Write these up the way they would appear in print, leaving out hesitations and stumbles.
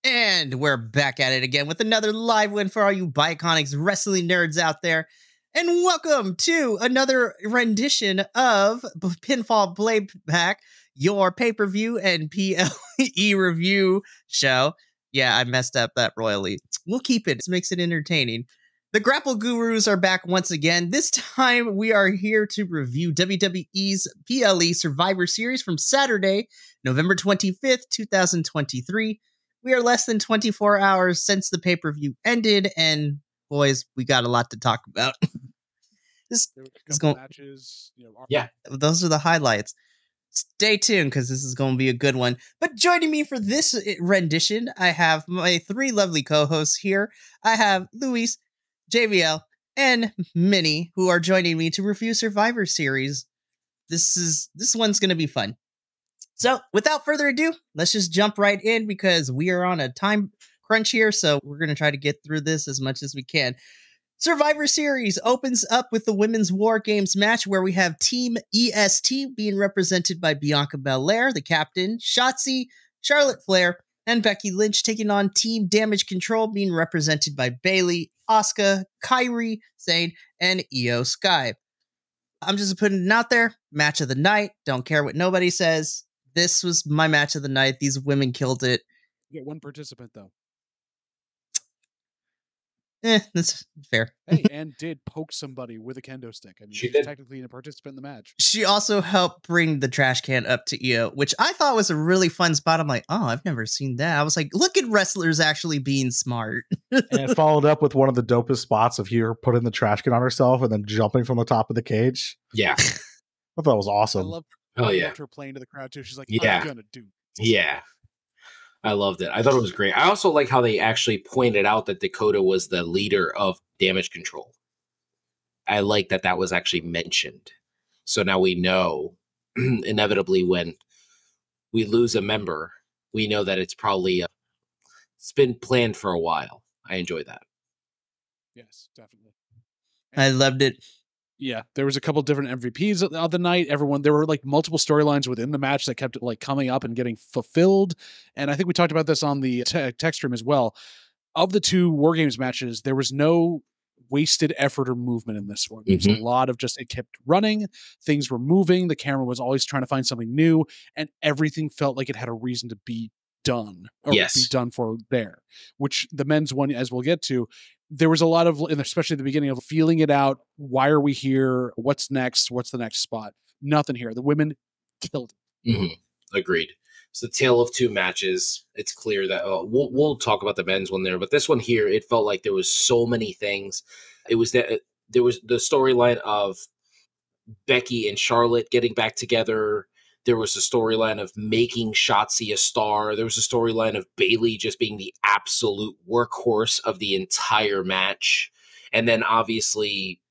And we're back at it again with another live win for all you Bi-Conics wrestling nerds out there. And welcome to another rendition of Pinfall Playback, your pay-per-view and PLE review show. Yeah, I messed up that royally. We'll keep it. It makes it entertaining. The Grapple Gurus are back once again. This time we are here to review WWE's PLE Survivor Series from Saturday, November 25th, 2023. We are less than 24 hours since the pay-per-view ended, and boys, we got a lot to talk about. This is going matches, yeah, those are the highlights. Stay tuned because this is going to be a good one. But joining me for this rendition, I have my three lovely co-hosts here. I have Luis, JVL, and Minnie, who are joining me to review Survivor Series. This one's going to be fun. So, without further ado, let's just jump right in because we are on a time crunch here, so we're going to try to get through this as much as we can. Survivor Series opens up with the Women's War Games match where we have Team EST being represented by Bianca Belair, the captain, Shotzi, Charlotte Flair, and Becky Lynch taking on Team Damage Control being represented by Bayley, Asuka, Kairi Sane, and Io Sky. I'm just putting it out there. Match of the night. Don't care what nobody says. This was my match of the night. These women killed it. You get one participant, though. That's fair. Hey, and did poke somebody with a kendo stick. I mean, she's technically a participant in the match. She also helped bring the trash can up to Io, which I thought was a really fun spot. I'm like, oh, I've never seen that. I was like, look at wrestlers actually being smart. And it followed up with one of the dopest spots of her putting the trash can on herself and then jumping from the top of the cage. Yeah. I thought it was awesome. I loved her playing to the crowd, too. She's like, I'm gonna do this. Yeah. I loved it. I thought it was great. I also like how they actually pointed out that Dakota was the leader of Damage Control. I like that that was actually mentioned. So now we know, inevitably, when we lose a member, we know that it's probably it's been planned for a while. I enjoy that. Yes, definitely. I loved it. Yeah, there was a couple different MVPs of the night. There were like multiple storylines within the match that kept like coming up and getting fulfilled. And I think we talked about this on the text stream as well. Of the two War Games matches, there was no wasted effort or movement in this one. There was a lot of just, it kept running. Things were moving. The camera was always trying to find something new, and everything felt like it had a reason to be done or be done for there, which the men's one, as we'll get to, there was a lot of, and especially at the beginning, of feeling it out. Why are we here? What's next? What's the next spot? Nothing here. The women killed it. Agreed. It's the tale of two matches. It's clear that we'll talk about the men's one there, but this one here, it felt like there was so many things. It was that there was the storyline of Becky and Charlotte getting back together. There was a storyline of making Shotzi a star. There was a storyline of Bayley just being the absolute workhorse of the entire match. And then obviously,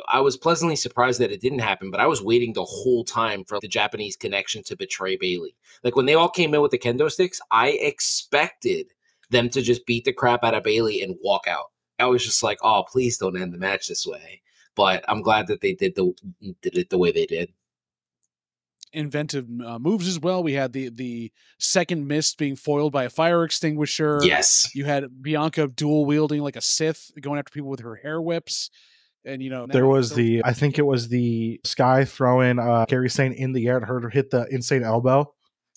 I was pleasantly surprised that it didn't happen, but I was waiting the whole time for the Japanese connection to betray Bayley. Like when they all came in with the kendo sticks, I expected them to just beat the crap out of Bayley and walk out. I was just like, oh, please don't end the match this way. But I'm glad that they did it the way they did. Inventive moves as well. We had the second mist being foiled by a fire extinguisher. Yes. You had Bianca dual wielding like a Sith, going after people with her hair whips. And there was I think it was the Sky throwing Kairi Sane in the air and her hit the insane elbow.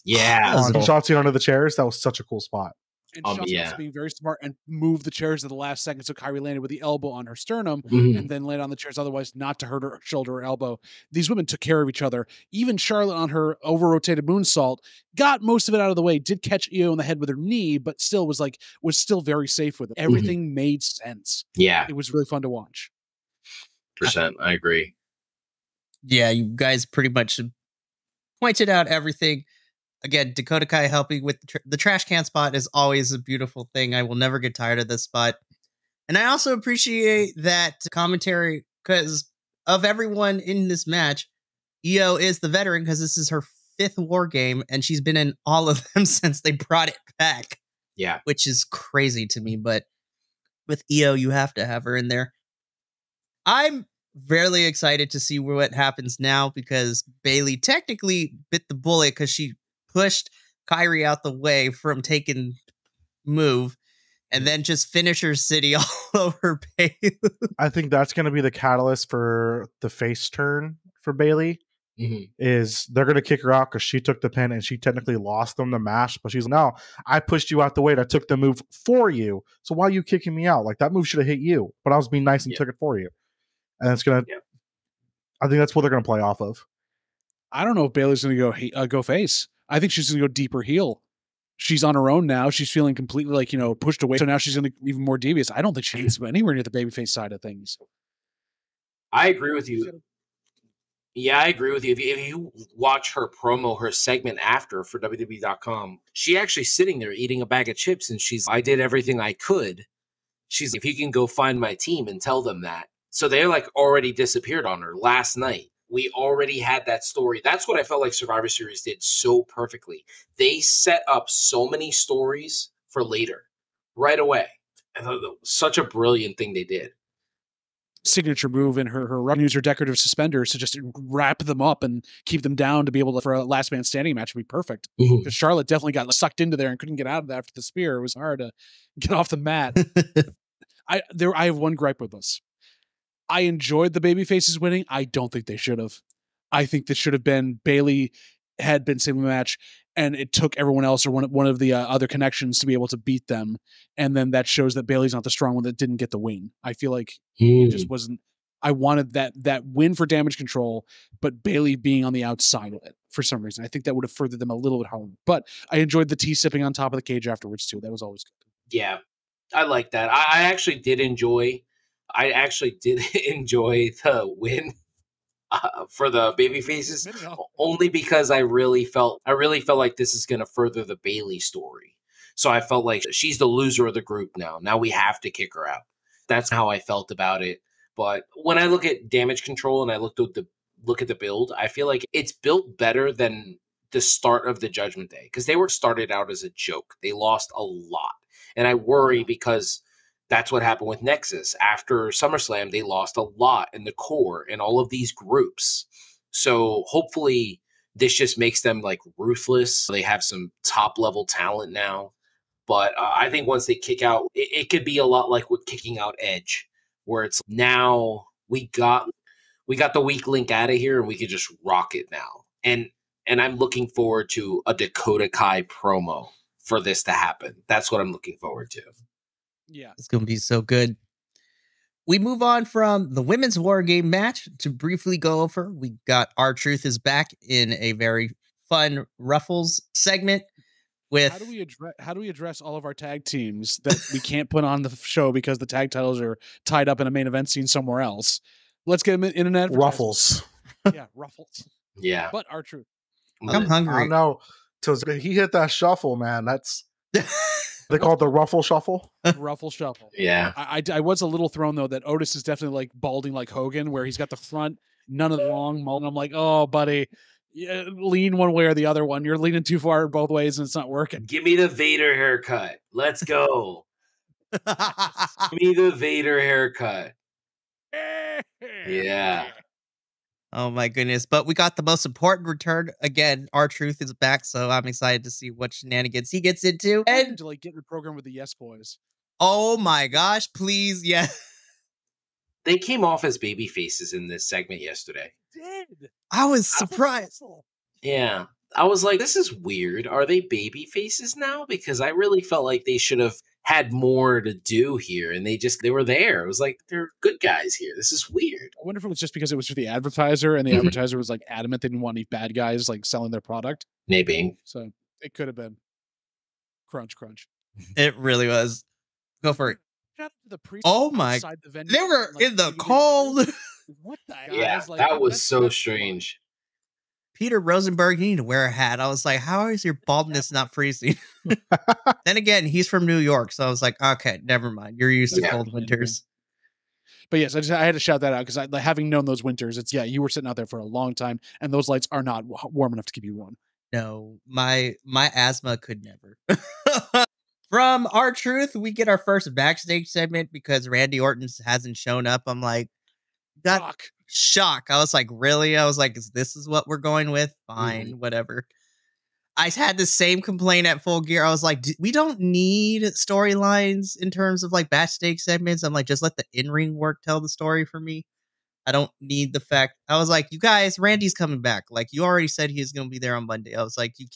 Yeah. On Shotzi under the chairs. That was such a cool spot. And Shotzi was being very smart and moved the chairs at the last second, so Kairi landed with the elbow on her sternum and then landed on the chairs, otherwise not to hurt her shoulder or elbow. These women took care of each other. Even Charlotte on her over-rotated moonsault got most of it out of the way, did catch Io in the head with her knee, but still was still very safe with it. Everything made sense. Yeah. It was really fun to watch. I agree. Yeah, you guys pretty much pointed out everything. Again, Dakota Kai helping with the trash can spot is always a beautiful thing. I will never get tired of this spot. And I also appreciate that commentary because of everyone in this match, Io is the veteran because this is her 5th War Game and she's been in all of them since they brought it back. Yeah. Which is crazy to me, but with Io, you have to have her in there. I'm really excited to see what happens now because Bayley technically bit the bullet because she pushed Kairi out the way from taking move and then just Finisher City all over Bailey. I think that's going to be the catalyst for the face turn for Bailey. Is they're going to kick her out because she took the pin and she technically lost them the match, but she's no, I pushed you out the way. I took the move for you. So why are you kicking me out? Like that move should have hit you, but I was being nice and took it for you. And it's going to, I think that's what they're going to play off of. I don't know if Bailey's going to go face. I think she's going to go deeper heel. She's on her own now. She's feeling completely like, pushed away. So now she's going to be even more devious. I don't think she needs to go anywhere near the babyface side of things. I agree with you. Yeah, I agree with you. If you watch her promo, her segment after for WWE.com, she actually sitting there eating a bag of chips and I did everything I could. She's if you can go find my team and tell them that. So they're like already disappeared on her last night. We already had that story. That's what I felt like Survivor Series did so perfectly. They set up so many stories for later, right away. I thought that was such a brilliant thing they did. Signature move in her use her decorative suspenders to just wrap them up and keep them down to be able to, for a last man standing match, would be perfect. Because Charlotte definitely got sucked into there and couldn't get out of that after the spear. It was hard to get off the mat. I have one gripe with this. I enjoyed the baby faces winning. I don't think they should have. I think this should have been Bailey had been saving the match, and it took everyone else or one of the other connections to be able to beat them. And then that shows that Bailey's not the strong one that didn't get the win. I feel like it just wasn't. I wanted that win for Damage Control, but Bailey being on the outside of it for some reason. I think that would have furthered them a little bit harder. But I enjoyed the tea sipping on top of the cage afterwards too. That was always good. Yeah, I like that. I actually did enjoy. I actually did enjoy the win for the baby faces, only because I really felt like this is going to further the Bailey story. So I felt like she's the loser of the group now. Now we have to kick her out. That's how I felt about it. But when I look at Damage Control and I look at the build, I feel like it's built better than the start of the Judgment Day, because they were started out as a joke. They lost a lot, and I worry because that's what happened with Nexus. After SummerSlam, they lost a lot in the core and all of these groups. So hopefully this just makes them like ruthless. They have some top level talent now. But I think once they kick out, it could be a lot like with kicking out Edge, where it's now we got the weak link out of here and we could just rock it now. And I'm looking forward to a Dakota Kai promo for this to happen. That's what I'm looking forward to. Yeah, it's going to be so good. We move on from the women's war game match to briefly go over. We got R-Truth is back in a very fun Ruffles segment with how do we address all of our tag teams that we can't put on the show because the tag titles are tied up in a main event scene somewhere else. Let's get them in an advertisement. Ruffles. Yeah, Ruffles. Yeah. But R-Truth. I'm hungry. I know. So he hit that shuffle, man. That's they call it the Ruffle Shuffle. Ruffle Shuffle. Yeah. I was a little thrown though that Otis is definitely like balding like Hogan, where he's got the front, none of the long mullet. I'm like, oh, buddy, lean one way or the other one. You're leaning too far both ways and it's not working. Give me the Vader haircut. Let's go. Give me the Vader haircut. Yeah. Oh my goodness. But we got the most important return. Again, R-Truth is back, so I'm excited to see what shenanigans he gets into. And to like get in the program with the Yes Boys. Oh my gosh, please, yeah. They came off as baby faces in this segment yesterday. Did. I was surprised. Yeah. I was like, this is weird. Are they baby faces now? Because I really felt like they should have had more to do here, and they were there. It was like, they're good guys here. This is weird. I wonder if it was just because it was for the advertiser, and the advertiser was like adamant they didn't want any bad guys like selling their product. Maybe. So it could have been. Crunch. It really was. Go for it. Shout out to the priest. Oh my! They were in the cold. What the hell? Yeah, like, that was so strange. Peter Rosenberg, you need to wear a hat. I was like, how is your baldness not freezing? Then again, he's from New York, so I was like, okay, never mind. You're used to cold winters. But yes, I had to shout that out because having known those winters, you were sitting out there for a long time, and those lights are not warm enough to keep you warm. No, my asthma could never. From R-Truth, we get our first backstage segment because Randy Orton hasn't shown up. I'm like, shock. I was like, really? I was like, is this what we're going with? Fine, whatever. I had the same complaint at Full Gear. I was like, we don't need storylines in terms of like backstage segments. I'm like, just let the in-ring work tell the story for me. I don't need the fact. I was like, you guys, Randy's coming back. Like, you already said he's going to be there on Monday. I was like, you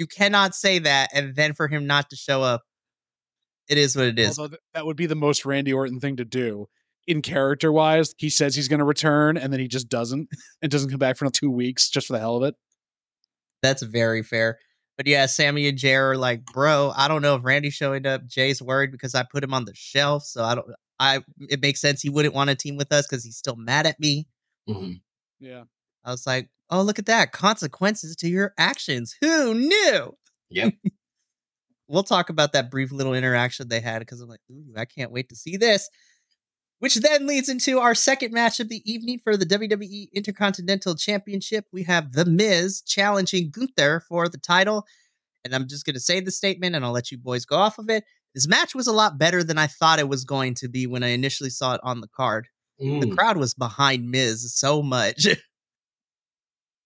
cannot say that and then for him not to show up. It is what it is. Although that would be the most Randy Orton thing to do. In character wise, he says he's going to return and then he just doesn't and doesn't come back for 2 weeks just for the hell of it. That's very fair. But yeah, Sammy and Jay are like, bro, I don't know if Randy's showing up. Jay's worried because I put him on the shelf. So it makes sense he wouldn't want to team with us because he's still mad at me. Mm-hmm. Yeah. I was like, oh, look at that. Consequences to your actions. Who knew? Yep. We'll talk about that brief little interaction they had because I'm like, ooh, I can't wait to see this. Which then leads into our second match of the evening for the WWE Intercontinental Championship. We have The Miz challenging Gunther for the title. And I'm just going to say the statement and I'll let you boys go off of it. This match was a lot better than I thought it was going to be when I initially saw it on the card. The crowd was behind Miz so much.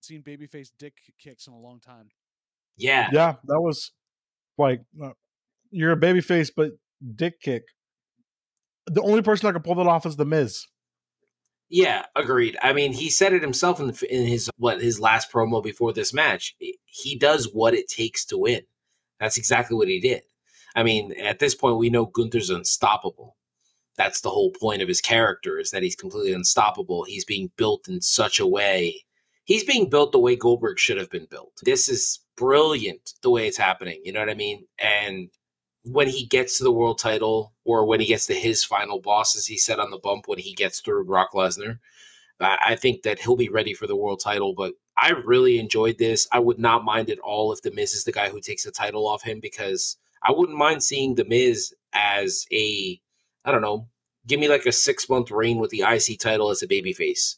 Seen babyface dick kicks in a long time. Yeah. Yeah, that was like, you're a babyface, but dick kick. The only person that can pull that off is The Miz. Yeah, agreed. I mean, he said it himself in his last promo before this match. He does what it takes to win. That's exactly what he did. I mean, at this point, we know Gunther's unstoppable. That's the whole point of his character, is that he's completely unstoppable. He's being built in such a way. He's being built the way Goldberg should have been built. This is brilliant the way it's happening. You know what I mean? And when he gets to the world title, or when he gets to his final boss, as he said on the bump, when he gets through Brock Lesnar, I think that he'll be ready for the world title. But I really enjoyed this. I would not mind at all if The Miz is the guy who takes the title off him, because I wouldn't mind seeing The Miz as I don't know, give me like a 6-month reign with the IC title as a babyface.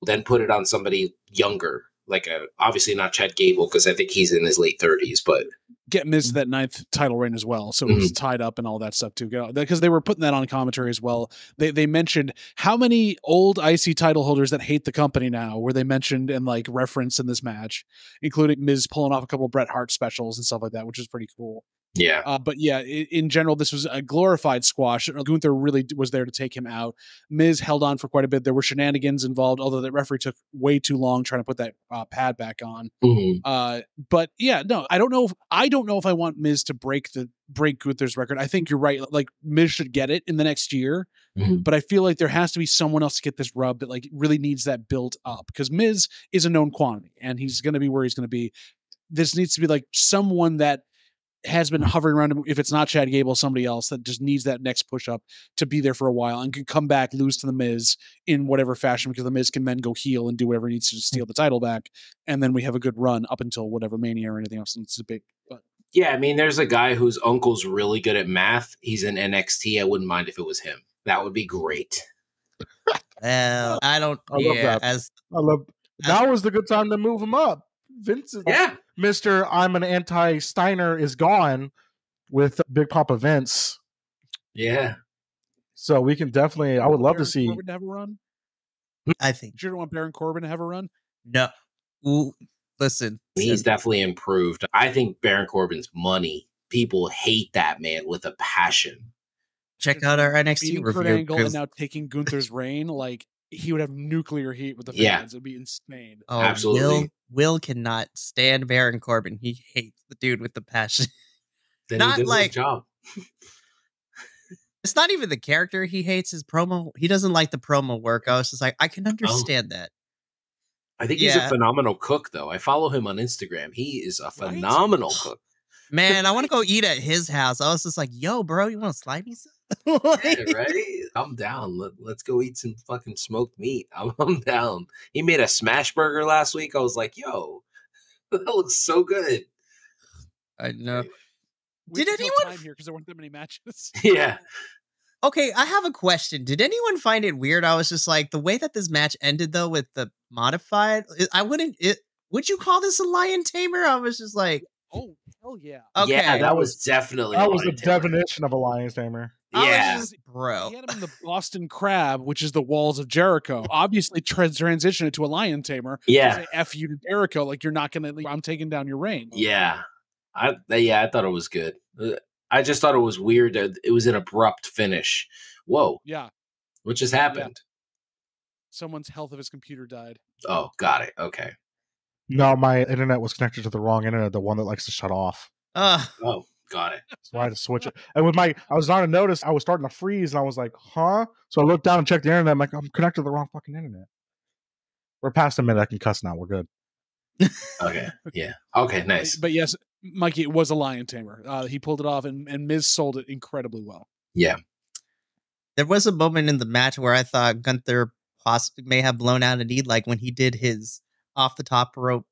Then put it on somebody younger, like obviously not Chad Gable, because I think he's in his late 30s, but get Miz to that 9th title reign as well. So it's tied up and all that stuff too. Because they were putting that on commentary as well. They mentioned how many old IC title holders that hate the company now were they mentioned and like referenced in this match, including Miz pulling off a couple of Bret Hart specials and stuff like that, which is pretty cool. Yeah. But yeah, in general, this was a glorified squash. Gunther really was there to take him out. Miz held on for quite a bit. There were shenanigans involved, although the referee took way too long trying to put that pad back on. But yeah, no, I don't know if I want Miz to break Gunther's record. I think you're right. Like Miz should get it in the next year, but I feel like there has to be someone else to get this rub that like really needs that built up, because Miz is a known quantity and he's going to be where he's going to be. This needs to be like someone that has been hovering around him. If it's not Chad Gable, somebody else that just needs that next push up to be there for a while and can come back, lose to The Miz in whatever fashion, because The Miz can then go heel and do whatever he needs to steal the title back. And then we have a good run up until whatever Mania or anything else. And it's a big, but yeah, I mean, there's a guy whose uncle's really good at math. He's in NXT. I wouldn't mind if it was him. That would be great. Well, I love that. Now was the good time to move him up. Vince is Mr. I'm an anti-Steiner is gone with Big Papa Vince. Yeah. So we can definitely, I would love to see. Corbin to have a run? I think. You don't want Baron Corbin to have a run? No. Ooh, listen. He's definitely improved. I think Baron Corbin's money, people hate that man with a passion. Check out our NXT Kurt review. Angle and now taking Gunther's reign, like he would have nuclear heat with the fans. It'd be insane. Oh, absolutely. Will cannot stand Baron Corbin. He hates the dude with the passion. Then not he does like his job. It's not even the character he hates, his promo. He doesn't like the promo work. I was just like, I can understand that. I think he's a phenomenal cook, though. I follow him on Instagram. He is a phenomenal cook. Man, I want to go eat at his house. I was just like, yo, bro, you want to slide me some? Yeah, right? I'm down. Let's go eat some fucking smoked meat. I'm down. He made a smash burger last week. I was like, yo, that looks so good. I know. Did anyone here because there weren't that many matches? Yeah. Okay, I have a question. Did anyone find it weird? I was just like, the way that this match ended, though, with the modified, would you call this a lion tamer? I was just like, Oh, hell yeah. Okay. Yeah, that was definitely That a was the lion tamer. definition of a lion's tamer. Yeah. Bro. He had him in the Boston Crab, which is the walls of Jericho. Obviously, transition it to a lion tamer. Yeah. Say F you to Jericho, like you're not gonna. I'm taking down your reign. Yeah. I thought it was good. I just thought it was weird that it was an abrupt finish. Whoa. Yeah. What just happened? Someone's health of his computer died. Oh, got it. Okay. No, my internet was connected to the wrong internet, the one that likes to shut off. Oh, got it. So I had to switch it. And with I was on a notice, I was starting to freeze, and I was like, huh? So I looked down and checked the internet. I'm like, I'm connected to the wrong fucking internet. We're past a minute. I can cuss now. We're good. Okay. Yeah. Okay, nice. But yes, Mikey, it was a lion tamer. He pulled it off, and Miz sold it incredibly well. Yeah. There was a moment in the match where I thought Gunther possibly may have blown out a knee, like when he did his off the top rope.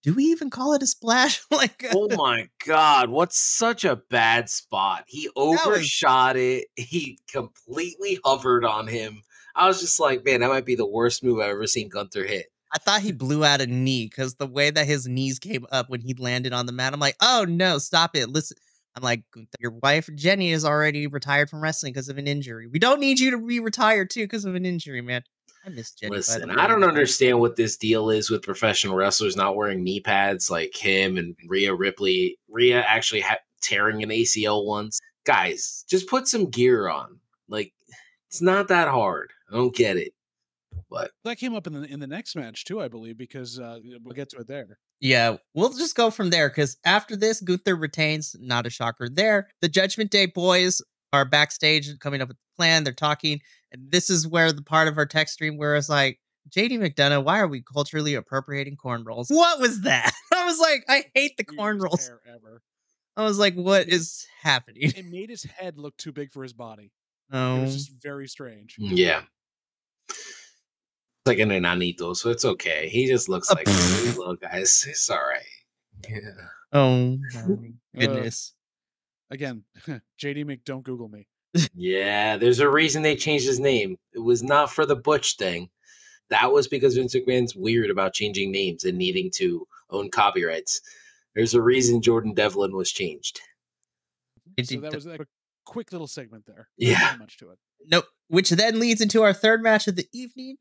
Do we even call it a splash? Oh my God, what's such a bad spot? He overshot it. He completely hovered on him. I was just like, man, that might be the worst move I've ever seen Gunther hit. I thought he blew out a knee because the way that his knees came up when he landed on the mat, I'm like, oh no, stop it. Listen, I'm like, your wife Jenny is already retired from wrestling because of an injury. We don't need you to be retired too because of an injury, man. I miss Jenny. Listen, I don't understand what this deal is with professional wrestlers not wearing knee pads like him and Rhea Ripley. Rhea actually tearing an ACL once. Guys, just put some gear on. Like, it's not that hard. I don't get it. But that came up in the next match too, I believe, because we'll get to it there. Yeah, we'll just go from there because after this, Gunther retains. Not a shocker there. The Judgment Day boys are backstage coming up with the plan. They're talking. And this is where the part of our text stream where it's like, JD McDonough, why are we culturally appropriating corn rolls? What was that? I was like, I hate the corn rolls. Ever. I was like, what is happening? It made his head look too big for his body. Oh. It was just very strange. Yeah. Like an enanito, so it's okay. He just looks like these little guys. It's all right. Yeah. Oh, my goodness. Again, JD Mc, don't Google me. Yeah, there's a reason they changed his name. It was not for the Butch thing. That was because Vince McMahon's weird about changing names and needing to own copyrights. There's a reason Jordan Devlin was changed. So that was a quick little segment there. Yeah. Not much to it. Nope. Which then leads into our third match of the evening.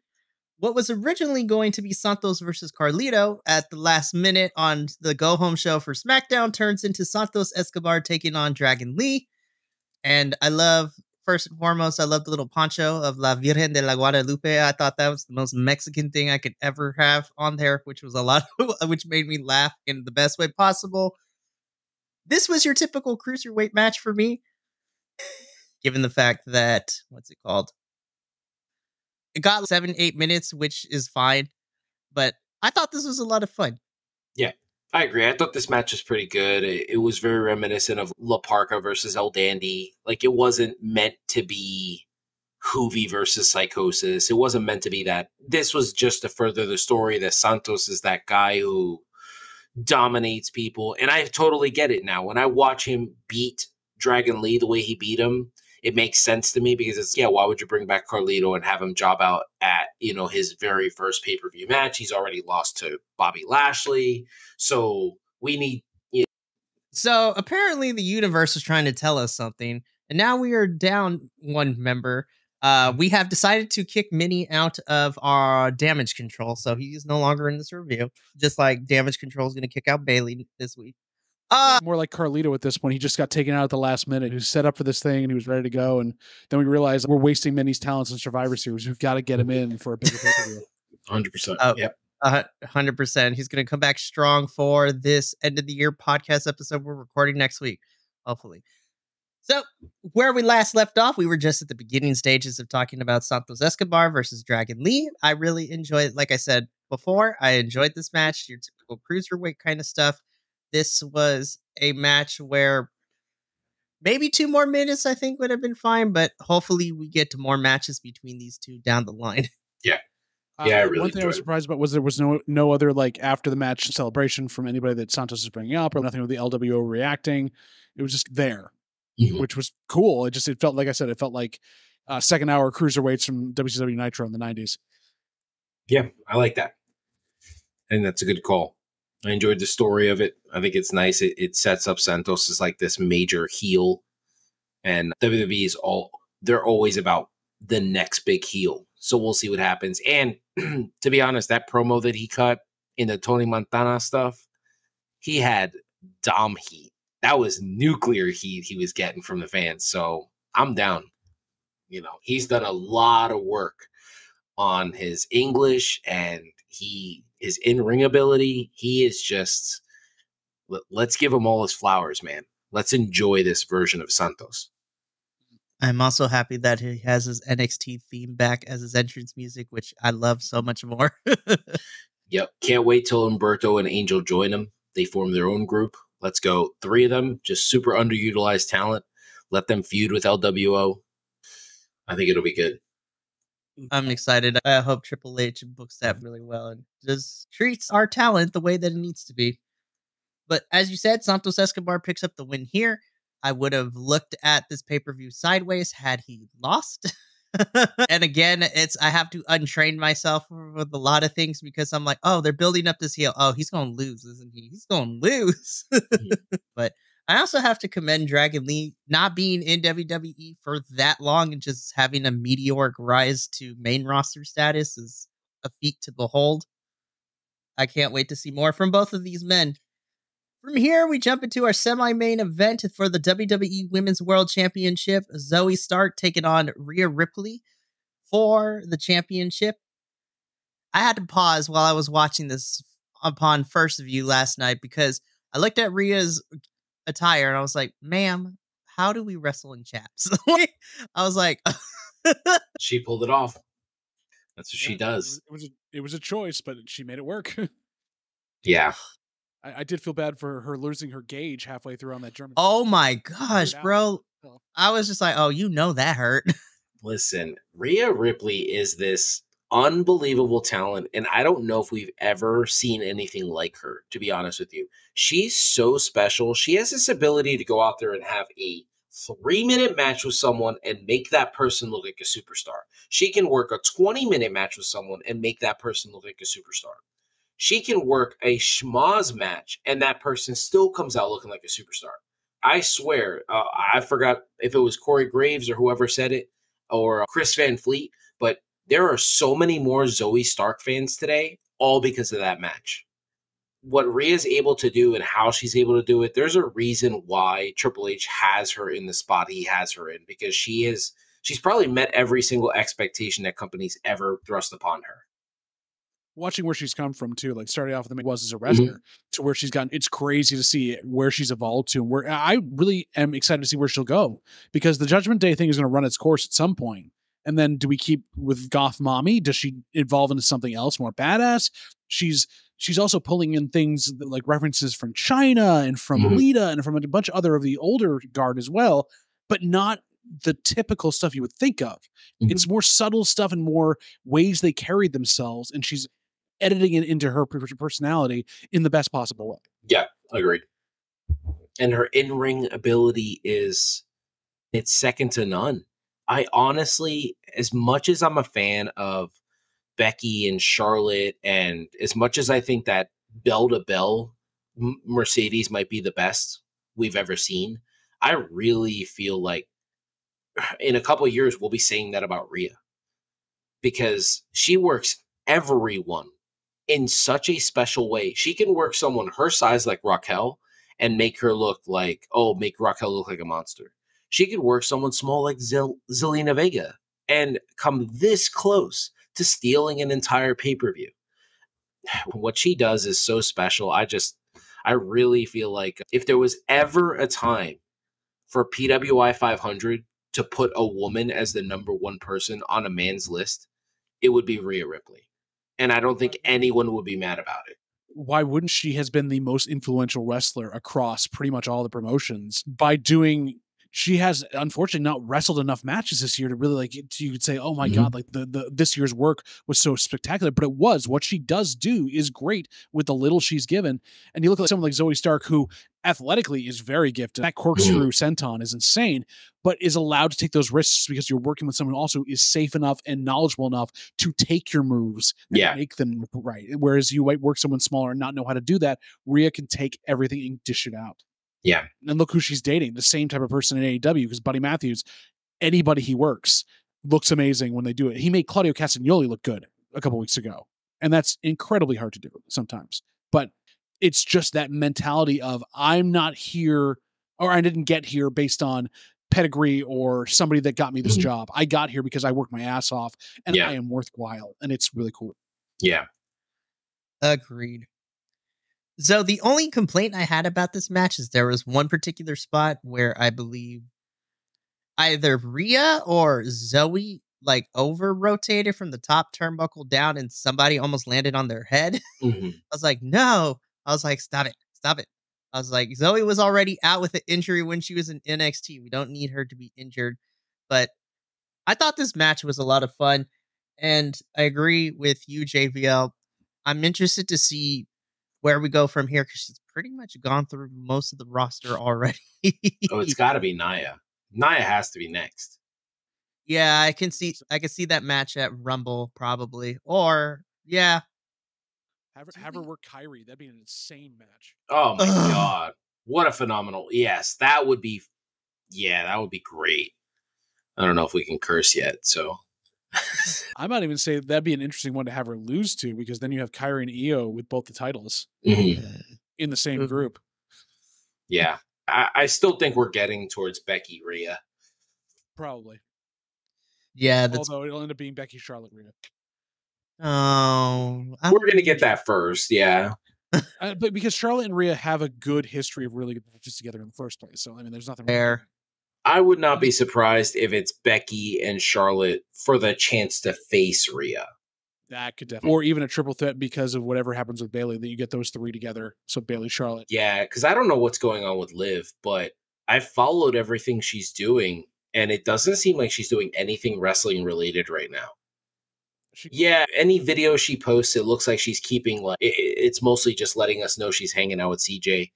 What was originally going to be Santos versus Carlito at the last minute on the go-home show for SmackDown turns into Santos Escobar taking on Dragon Lee. And I love, first and foremost, I love the little poncho of La Virgen de la Guadalupe. I thought that was the most Mexican thing I could ever have on there, which was which made me laugh in the best way possible. This was your typical cruiserweight match for me, given the fact that, what's it called? It got 7-8 minutes, which is fine, but I thought this was a lot of fun. Yeah, I agree. I thought this match was pretty good. It was very reminiscent of La Parka versus El Dandy. Like, it wasn't meant to be Hoovy versus Psychosis. It wasn't meant to be that. This was just to further the story that Santos is that guy who dominates people. And I totally get it now. When I watch him beat Dragon Lee the way he beat him, it makes sense to me because it's, why would you bring back Carlito and have him job out at, his very first pay-per-view match? He's already lost to Bobby Lashley. So we need... So apparently the universe is trying to tell us something. And now we are down one member. We have decided to kick Minnie out of our damage control. So he's no longer in this review. Just like damage control is going to kick out Bailey this week. More like Carlito at this point. He just got taken out at the last minute. He was set up for this thing and he was ready to go. And then we realized we're wasting Minnie's talents in Survivor Series. We've got to get him in for a bigger pay-per-view. 100%. Yep. 100%. He's going to come back strong for this end of the year podcast episode we're recording next week, hopefully. So where we last left off, we were just at the beginning stages of talking about Santos Escobar versus Dragon Lee. I really enjoyed, like I said before, I enjoyed this match, your typical cruiserweight kind of stuff. This was a match where maybe 2 more minutes, I think, would have been fine, but hopefully we get to more matches between these two down the line. Yeah. Yeah, I really one thing I was surprised about was there was no other like after the match celebration from anybody that Santos is bringing up, or nothing with the LWO reacting. It was just there, which was cool. It felt, like I said, it felt like second hour cruiserweights from WCW Nitro in the 90s. Yeah, I like that. And that's a good call. I enjoyed the story of it. I think it's nice. It sets up Santos as like this major heel, and WWE is they're always about the next big heel. So we'll see what happens. And to be honest, that promo that he cut in the Tony Montana stuff, he had Dom heat. That was nuclear heat he was getting from the fans. So I'm down. You know, he's done a lot of work on his English and his in-ring ability. He is just, let's give him all his flowers, man. Let's enjoy this version of Santos. I'm also happy that he has his NXT theme back as his entrance music, which I love so much more. Yep. Can't wait till Humberto and Angel join him. They form their own group. Let's go. 3 of them, just super underutilized talent. Let them feud with LWO. I think it'll be good. I'm excited. I hope Triple H books that really well and just treats our talent the way that it needs to be. But as you said, Santos Escobar picks up the win here. I would have looked at this pay-per-view sideways had he lost. And again, I have to untrain myself with a lot of things because I'm like, oh, they're building up this heel. Oh, he's going to lose, isn't he? He's going to lose. But I also have to commend Dragon Lee not being in WWE for that long and just having a meteoric rise to main roster status is a feat to behold. I can't wait to see more from both of these men. From here, we jump into our semi-main event for the WWE Women's World Championship. Zoe Stark taking on Rhea Ripley for the championship. I had to pause while I was watching this upon first view last night because I looked at Rhea's attire and I was like, ma'am, how do we wrestle in chaps? I was like... She pulled it off. That's what she does. It was a choice, but she made it work. Yeah. I did feel bad for her losing her gauge halfway through on that German. Oh my gosh, bro. I was just like, oh, you know that hurt. Listen, Rhea Ripley is this unbelievable talent, and I don't know if we've ever seen anything like her, to be honest with you. She's so special. She has this ability to go out there and have a 3-minute match with someone and make that person look like a superstar. She can work a 20-minute match with someone and make that person look like a superstar. She can work a schmoz match and that person still comes out looking like a superstar. I swear, I forgot if it was Corey Graves or whoever said it or Chris Van Fleet, but there are so many more Zoe Stark fans today, all because of that match. What Rhea's able to do and how she's able to do it, there's a reason why Triple H has her in the spot he has her in, because she's probably met every single expectation that companies ever thrust upon her. Watching where she's come from too, like starting off with the was as a wrestler to where she's gotten, it's crazy to see where she's evolved to, and where I really am excited to see where she'll go, because the Judgment Day thing is going to run its course at some point. And then do we keep with Goth Mommy? Does she evolve into something else more badass? She's also pulling in things like references from China and from Lita and from a bunch of other of the older guard as well, but not the typical stuff you would think of. It's more subtle stuff and more ways they carried themselves, and she's editing it into her personality in the best possible way. Yeah, agreed. And her in-ring ability it's second to none. I honestly, as much as I'm a fan of Becky and Charlotte, and as much as I think that bell to bell Mercedes might be the best we've ever seen, I really feel like in a couple of years we'll be saying that about Rhea, because she works everyone in such a special way. She can work someone her size like Raquel and make Raquel look like a monster. She could work someone small like Zelina Vega and come this close to stealing an entire pay-per-view. What she does is so special. I really feel like if there was ever a time for PWI 500 to put a woman as the number one person on a man's list, it would be Rhea Ripley. And I don't think anyone would be mad about it. Why wouldn't she has been the most influential wrestler across pretty much all the promotions by doing she has unfortunately not wrestled enough matches this year to really like you could say, oh my God, like the this year's work was so spectacular, but it was. What she does do is great with the little she's given. And you look at someone like Zoe Stark, who athletically is very gifted. That corkscrew senton is insane, but is allowed to take those risks because you're working with someone who also is safe enough and knowledgeable enough to take your moves and make them right. Whereas you might work someone smaller and not know how to do that. Rhea can take everything and dish it out. Yeah. And look who she's dating, the same type of person in AEW, because Buddy Matthews, anybody he works looks amazing when they do it. He made Claudio Castagnoli look good a couple weeks ago. And that's incredibly hard to do sometimes. But it's just that mentality of I'm not here, or I didn't get here based on pedigree or somebody that got me this job. I got here because I worked my ass off and I am worthwhile. And it's really cool. Yeah. Agreed. So the only complaint I had about this match is there was one particular spot where I believe either Rhea or Zoe like over rotated from the top turnbuckle down and somebody almost landed on their head. I was like, no. I was like, stop it. Stop it. I was like, Zoe was already out with an injury when she was in NXT. We don't need her to be injured. But I thought this match was a lot of fun. And I agree with you, JVL. I'm interested to see where we go from here because she's pretty much gone through most of the roster already. Oh, it's got to be Nia. Nia has to be next. Yeah, I can see that match at Rumble probably, or have her work Kyrie. That'd be an insane match. Oh my God, what a phenomenal! Yes, that would be. Yeah, that would be great. I don't know if we can curse yet, so. I might even say that'd be an interesting one to have her lose to, because then you have Kyrie and Io with both the titles in the same group. Yeah, I still think we're getting towards Becky Rhea. Probably. Yeah, although it'll end up being Becky Charlotte Rhea. Oh, we're gonna get that first, yeah. But because Charlotte and Rhea have a good history of really good matches together in the first place, so I mean, there's nothing there. I would not be surprised if it's Becky and Charlotte for the chance to face Rhea. That could definitely, or even a triple threat because of whatever happens with Bayley, that you get those three together. So Bayley, Charlotte. Yeah, because I don't know what's going on with Liv, but I've followed everything she's doing, and it doesn't seem like she's doing anything wrestling related right now. Yeah, any video she posts, it looks like she's keeping like it's mostly just letting us know she's hanging out with CJ.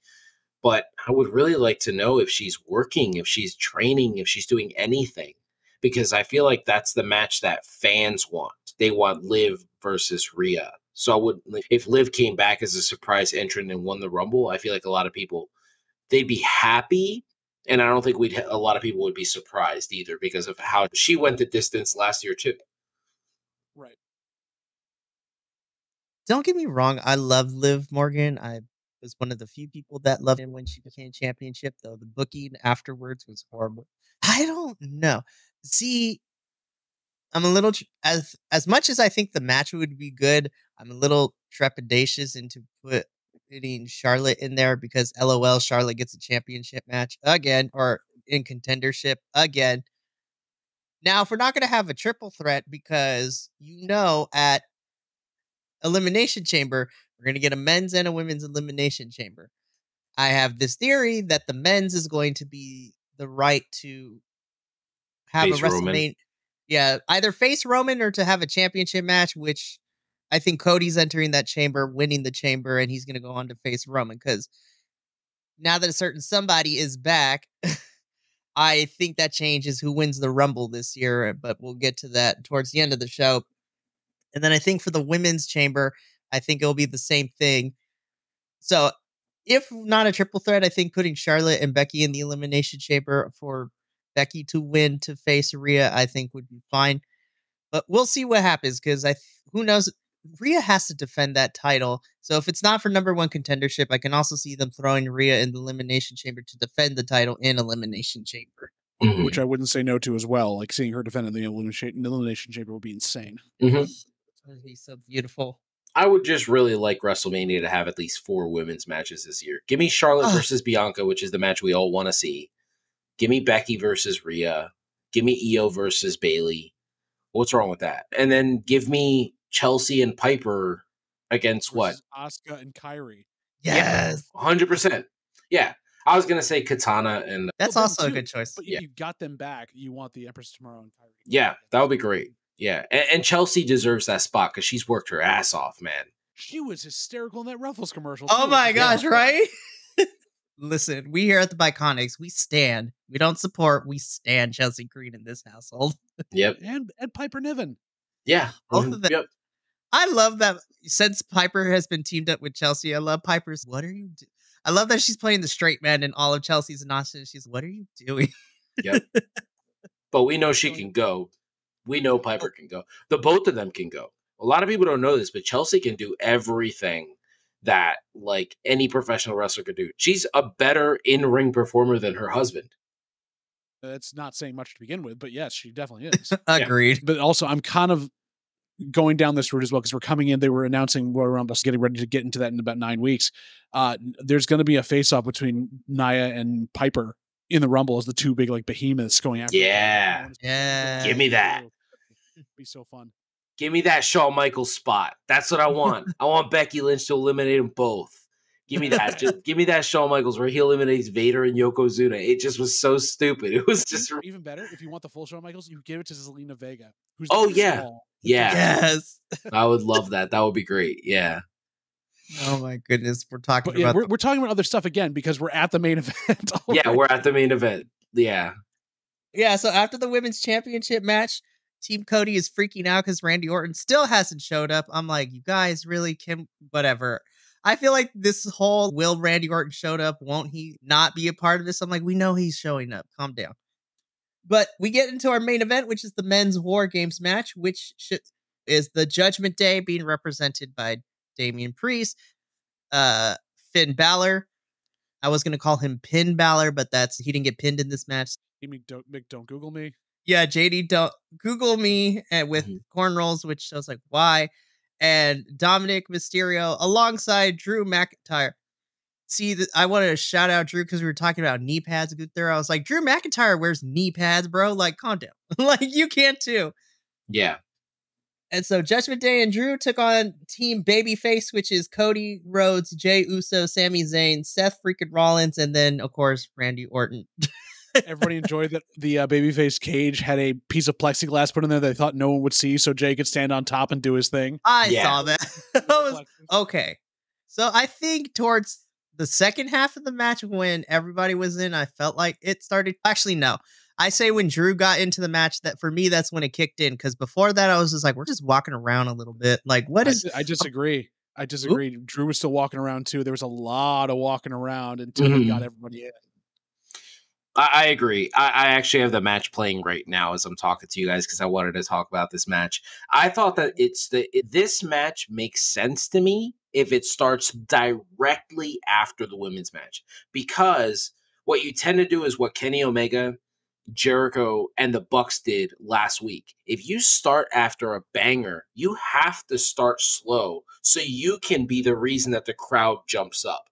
But I would really like to know if she's working, if she's training, if she's doing anything, because I feel like that's the match that fans want. They want Liv versus Rhea. So if Liv came back as a surprise entrant and won the Rumble, I feel like a lot of people, they'd be happy. And I don't think a lot of people would be surprised either because of how she went the distance last year too. Right. Don't get me wrong. I love Liv Morgan. I was one of the few people that loved him when she became championship, though the booking afterwards was horrible. I don't know. See, I'm a little as much as I think the match would be good, I'm a little trepidatious into putting Charlotte in there because LOL Charlotte gets a championship match again or in contendership again. Now, if we're not going to have a triple threat because at Elimination Chamber, we're going to get a men's and a women's Elimination Chamber. I have this theory that the men's is going to be the right to have face a WrestleMania. Yeah, either face Roman or to have a championship match, which I think Cody's entering that chamber, winning the chamber, and he's going to go on to face Roman because now that a certain somebody is back, I think that changes who wins the Rumble this year, but we'll get to that towards the end of the show. And then I think for the women's chamber, I think it'll be the same thing. So if not a triple threat, I think putting Charlotte and Becky in the Elimination Chamber for Becky to win to face Rhea, I think would be fine. But we'll see what happens because who knows? Rhea has to defend that title. So if it's not for number one contendership, I can also see them throwing Rhea in the Elimination Chamber to defend the title in Elimination Chamber. Which I wouldn't say no to as well. Like seeing her defend in the Elimination Chamber would be insane. It would be so beautiful. I would just really like WrestleMania to have at least 4 women's matches this year. Give me Charlotte versus Bianca, which is the match we all want to see. Give me Becky versus Rhea. Give me Io versus Bayley. What's wrong with that? And then give me Chelsea and Piper against what? Asuka and Kyrie. Yes. 100%. Yeah. I was gonna say Katana, and That's also a good choice. But if you got them back, you want the Empress tomorrow and Kyrie. Yeah, that would be great. Yeah, and Chelsea deserves that spot because she's worked her ass off, man. She was hysterical in that Ruffles commercial. Oh too. my gosh, right? Listen, we here at the Bi-Conics, we stand. We don't support, we stand Chelsea Green in this household. Yep. And Piper Niven. Yeah. Both of them. Yep. I love that since Piper has been teamed up with Chelsea. I love Piper's, what are you doing? I love that she's playing the straight man in all of Chelsea's nonsense. She's, what are you doing? Yep. But we know she can go. We know Piper can go. The both of them can go. A lot of people don't know this, but Chelsea can do everything that like any professional wrestler could do. She's a better in-ring performer than her husband. That's not saying much to begin with, but yes, she definitely is. Agreed. But also, I'm kind of going down this route as well because we're coming in. They were announcing we're around us getting ready to get into that in about 9 weeks. There's going to be a face-off between Nia and Piper in the Rumble as the two big like behemoths going after. Yeah. Yeah. Give me that. It'd be so fun. Give me that Shawn Michaels spot. That's what I want. I want Becky Lynch to eliminate them both. Give me that. Just give me that Shawn Michaels where he eliminates Vader and Yokozuna. It just was so stupid. It was just even better. If you want the full Shawn Michaels, you give it to Zelina Vega. Who's yeah. Yes. I would love that. That would be great. Yeah. Oh my goodness. We're talking But about we're talking about other stuff again because we're at the main event. Yeah, we're at the main event. Yeah. Yeah, so after the women's championship match, Team Cody is freaking out because Randy Orton still hasn't showed up. I'm like, you guys really can, whatever. I feel like this whole will Randy Orton showed up, won't he not be a part of this? I'm like, we know he's showing up. Calm down. But we get into our main event, which is the men's War Games match, which is the Judgment Day being represented by Damian Priest, Finn Balor. I was going to call him Pin Balor, but he didn't get pinned in this match. You mean don't Google me? Yeah, JD, don't Google me with cornrows, which I was like, why? And Dominic Mysterio alongside Drew McIntyre. See, I wanted to shout out Drew because we were talking about knee pads good there. I was like, Drew McIntyre wears knee pads, bro. Like, calm down. Like, you can't too. Yeah. And so Judgment Day and Drew took on Team Babyface, which is Cody Rhodes, Jey Uso, Sami Zayn, Seth freaking Rollins, and then, of course, Randy Orton. Everybody enjoyed that the babyface cage had a piece of plexiglass put in there that they thought no one would see, so Jay could stand on top and do his thing. I saw that. Okay. So I think towards the second half of the match when everybody was in, I felt like it started. Actually, no. I say when Drew got into the match, that for me, that's when it kicked in. Because before that, I was just like, we're just walking around a little bit. Like, what is... I disagree. I disagree. Oop. Drew was still walking around, too. There was a lot of walking around until he got everybody in. I agree. I actually have the match playing right now as I'm talking to you guys because I wanted to talk about this match. I thought that this match makes sense to me if it starts directly after the women's match, because what you tend to do is what Kenny Omega, Jericho, and the Bucks did last week. If you start after a banger, you have to start slow so you can be the reason that the crowd jumps up.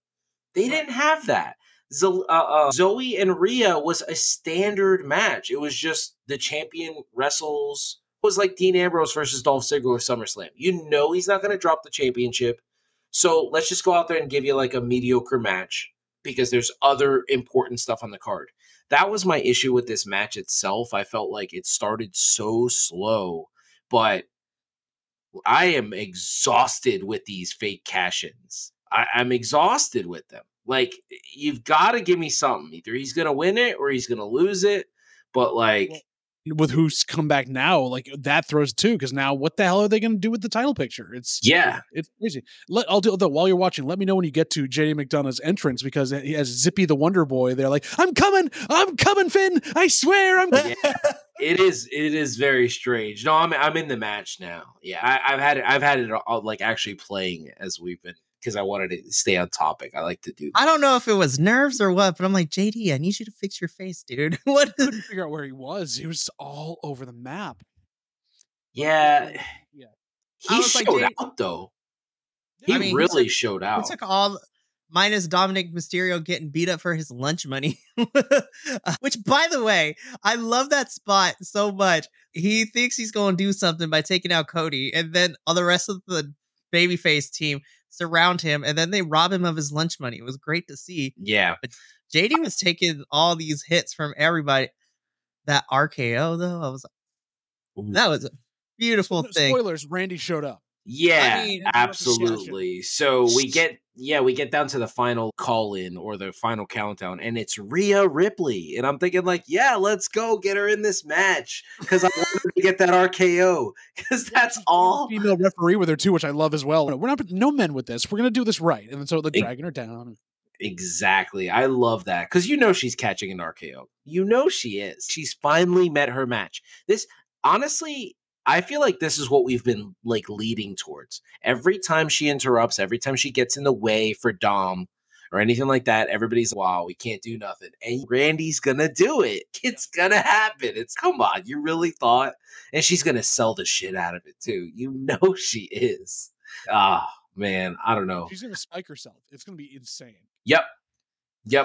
They didn't have that. Zoe and Rhea was a standard match. It was just the champion wrestles. It was like Dean Ambrose versus Dolph Ziggler or SummerSlam. You know he's not going to drop the championship. So let's just go out there and give you like a mediocre match because there's other important stuff on the card. That was my issue with this match itself. I felt like it started so slow, but I am exhausted with these fake cash-ins. I'm exhausted with them. Like, you've got to give me something. Either he's going to win it or he's going to lose it. But, like... With who's come back now, like, that throws too, because now what the hell are they going to do with the title picture? It's crazy. I'll do though, while you're watching, let me know when you get to JD McDonough's entrance, because he has Zippy the Wonder Boy. They're like, I'm coming, Finn. I swear I'm coming. Yeah, it is very strange. No, I'm in the match now. Yeah, I've had it all, like, actually playing as we've been, because I wanted to stay on topic. I like to do that. I don't know if it was nerves or what, but I'm like, JD, I need you to fix your face, dude. What? I couldn't figure out where he was. He was all over the map. Yeah. He showed out, though. He really showed out. He took all, minus Dominic Mysterio getting beat up for his lunch money. Which, by the way, I love that spot so much. He thinks he's going to do something by taking out Cody, and then all the rest of the babyface team surround him, and then they rob him of his lunch money. It was great to see. Yeah. JD was taking all these hits from everybody. That RKO though, I was like, that was a beautiful thing. Spoilers: Randy showed up. Yeah, I mean, absolutely. So we get down to the final call in or the final countdown, and it's Rhea Ripley, and I'm thinking like, yeah, let's go get her in this match because I want her to get that RKO because that's all. Female referee with her too, which I love as well. We're not no men with this. We're gonna do this right, and so they're dragging her down. Exactly, I love that because she's catching an RKO. She is. She's finally met her match. This honestly. I feel like this is what we've been like leading towards. Every time she interrupts, every time she gets in the way for Dom or anything like that, everybody's wow, we can't do nothing. And Randy's gonna do it. It's gonna happen. It's come on, you really thought? And she's gonna sell the shit out of it too. She is. Ah, man, I don't know. She's gonna spike herself. It's gonna be insane. Yep.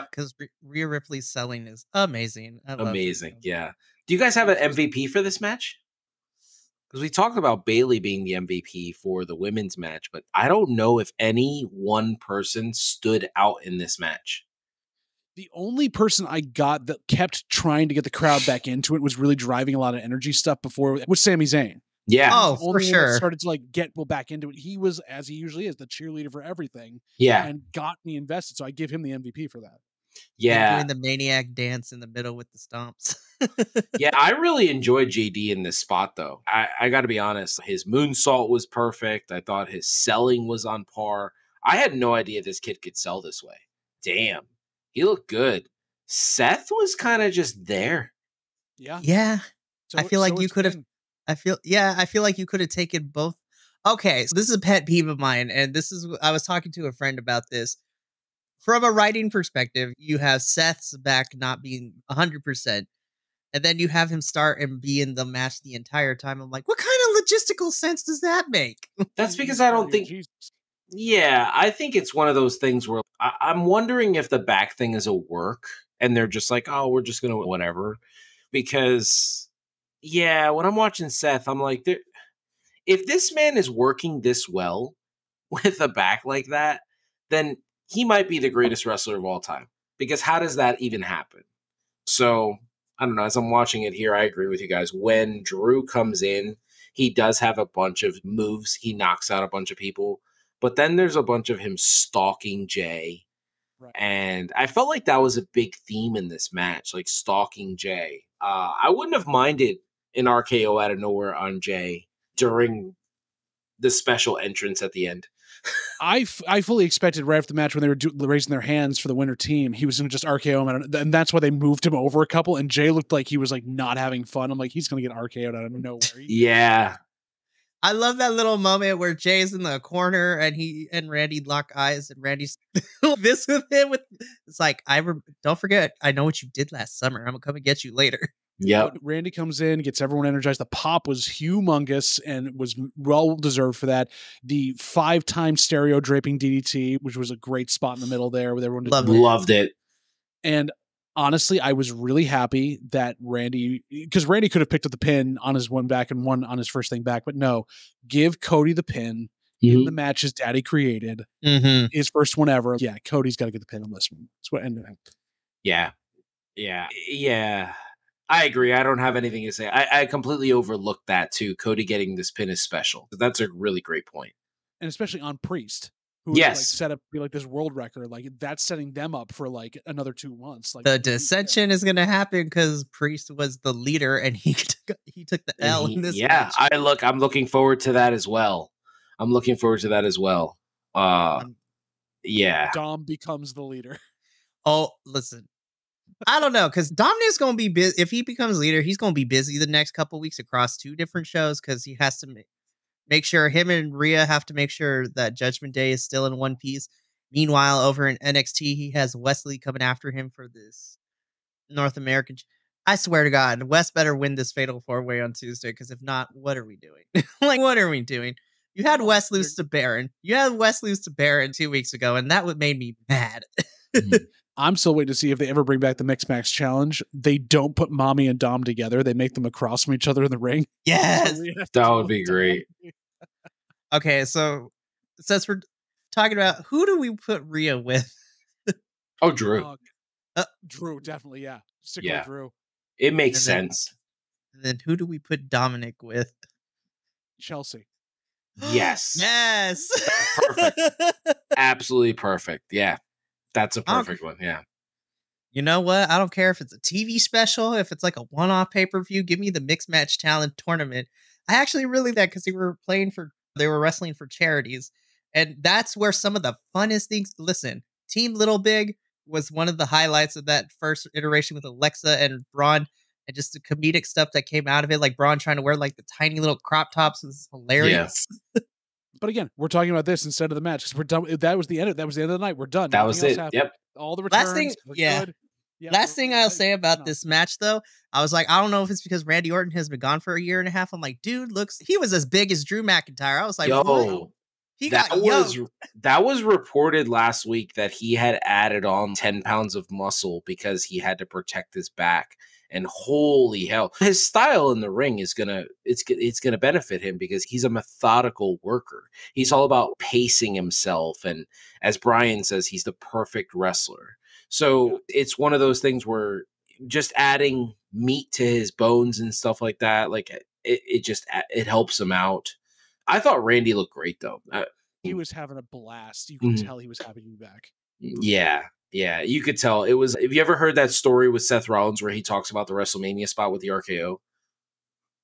Because Rhea Ripley's selling is amazing. Amazing. Yeah. Do you guys have an MVP for this match? Because we talked about Bayley being the MVP for the women's match, but I don't know if any one person stood out in this match. The only person I got that kept trying to get the crowd back into it was really driving a lot of energy stuff before was Sami Zayn. Yeah. Oh, for sure. Started to like get people back into it. He was, as he usually is, the cheerleader for everything. Yeah. And got me invested. So I give him the MVP for that. Yeah. And doing the maniac dance in the middle with the stomps. Yeah, I really enjoyed JD in this spot, though. I got to be honest. His moonsault was perfect. I thought his selling was on par. I had no idea this kid could sell this way. Damn. He looked good. Seth was kind of just there. Yeah. Yeah. I feel like you could have. I feel like you could have taken both. Okay, so this is a pet peeve of mine, and I was talking to a friend about this. From a writing perspective, you have Seth's back not being 100%, and then you have him start and be in the match the entire time. I'm like, what kind of logistical sense does that make? That's because I don't think. Yeah, I think it's one of those things where I'm wondering if the back thing is a work, and they're just like, oh, we're just gonna whatever. Because, yeah, when I'm watching Seth, I'm like, if this man is working this well with a back like that, then he might be the greatest wrestler of all time, because how does that even happen? So I don't know. As I'm watching it here, I agree with you guys. When Drew comes in, he does have a bunch of moves. He knocks out a bunch of people, but then there's a bunch of him stalking Jay. Right. And I felt like that was a big theme in this match, like stalking Jay. I wouldn't have minded an RKO out of nowhere on Jay during the special entrance at the end. I fully expected right after the match when they were raising their hands for the winner team, he was going to just RKO him, and that's why they moved him over a couple. And Jay looked like he was like not having fun. I'm like, he's going to get RKO'd out of nowhere. Yeah, I love that little moment where Jay's in the corner and he and Randy lock eyes, and Randy's this with him. It's like, don't forget, I know what you did last summer. I'm gonna come and get you later. Yeah, Randy comes in, gets everyone energized. The pop was humongous and was well deserved for that. The 5-time stereo draping DDT, which was a great spot in the middle there with everyone. Loved it. And honestly, I was really happy that Randy, because Randy could have picked up the pin on his one back and one on his first thing back, but no, give Cody the pin in the match his daddy created, his first one ever. Yeah, Cody's got to get the pin on this one. That's what ended up. Yeah. I agree. I don't have anything to say. I completely overlooked that too. Cody getting this pin is special. That's a really great point. And especially on Priest, who yes, like set up to be like this world record. Like that's setting them up for like another 2 months. Like the dissension is going to happen because Priest was the leader and he took the L in this match. I'm looking forward to that as well. Yeah. Dom becomes the leader. Oh, listen. I don't know, because Dominic's going to be busy. If he becomes leader, he's going to be busy the next couple weeks across 2 different shows, because he has to make sure him and Rhea have to make sure that Judgment Day is still in one piece. Meanwhile, over in NXT, he has Wesley coming after him for this North American. I swear to God, Wes better win this Fatal 4-Way on Tuesday, because if not, what are we doing? What are we doing? You had Wes lose to Baron. 2 weeks ago, and that made me mad. I'm still waiting to see if they ever bring back the Mixed Max Challenge. They don't put Mommy and Dom together. They make them across from each other in the ring. Yes! That would be great. Okay, so since we're talking about who do we put Rhea with? Oh, Drew. Drew, definitely, yeah. Stick Yeah. with Drew. It makes And sense. then who do we put Dominic with? Chelsea. Yes. Yes. Perfect. Absolutely perfect. Yeah. That's a perfect one. Yeah. You know what? I don't care if it's a TV special, if it's like a one-off pay-per-view. Give me the mixed match talent tournament. I actually really that because they were wrestling for charities, and that's where some of the funnest things. Listen, Team Little Big was one of the highlights of that first iteration with Alexa and Braun, and just the comedic stuff that came out of it, like Braun trying to wear like the tiny little crop tops was hilarious. But again, we're talking about this instead of the match because we're done. That was the end. That was the end of the night. We're done. That was it. Yep. All the returns. Last thing, we're yeah. good. Yeah, Last thing I'll say about this match, though, I was like, I don't know if it's because Randy Orton has been gone for a year and a half. I'm like, dude, he was as big as Drew McIntyre. I was like, yo, what? That was reported last week that he had added on 10 pounds of muscle because he had to protect his back. And holy hell, his style in the ring is gonna benefit him because he's a methodical worker. He's all about pacing himself, and as Brian says, he's the perfect wrestler. So it's one of those things where just adding meat to his bones and stuff like that, like it helps him out. I thought Randy looked great though. He was having a blast. You could tell he was happy to be back. Yeah. Yeah, you could tell. It was. Have you ever heard that story with Seth Rollins where he talks about the WrestleMania spot with the RKO?